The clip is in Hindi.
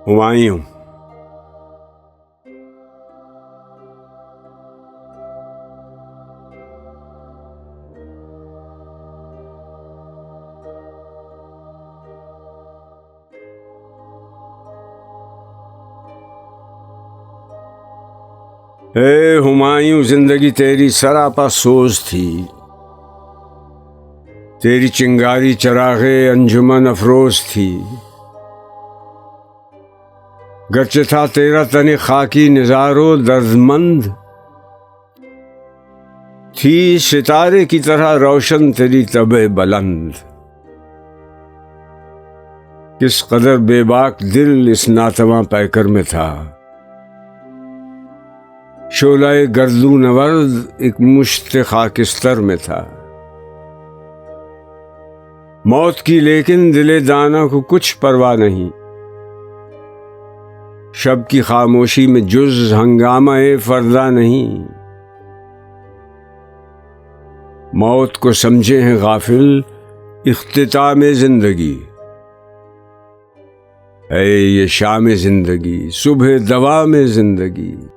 हुमायूं। हे हुमायूं, जिंदगी तेरी सरापा सोज थी, तेरी चिंगारी चरागे अंजुमन अफरोज थी। गरचे था तेरा तने खाकी निजारो दर्दमंद, थी सितारे की तरह रोशन तेरी तबे बुलंद। किस कदर बेबाक दिल इस नातवा पैकर में था, शोलाए गर्दू नवर्द एक मुश्त खाकिस्तर में था। मौत की लेकिन दिले दाना को कुछ परवाह नहीं, शब की खामोशी में जुज हंगामा-ए फर्दा नहीं। मौत को समझे हैं गाफिल इख्तिताम जिंदगी, है ये शाम जिंदगी सुबह दवा में जिंदगी।